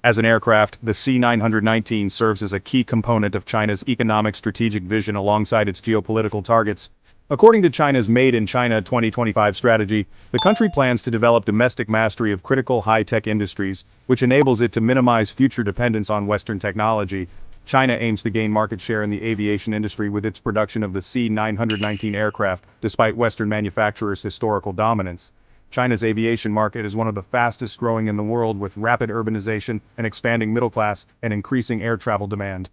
As an aircraft, the C919 serves as a key component of China's economic strategic vision alongside its geopolitical targets. According to China's Made in China 2025 strategy, the country plans to develop domestic mastery of critical high-tech industries, which enables it to minimize future dependence on Western technology. China aims to gain market share in the aviation industry with its production of the C919 aircraft, despite Western manufacturers' historical dominance. China's aviation market is one of the fastest growing in the world, with rapid urbanization, an expanding middle class, and increasing air travel demand.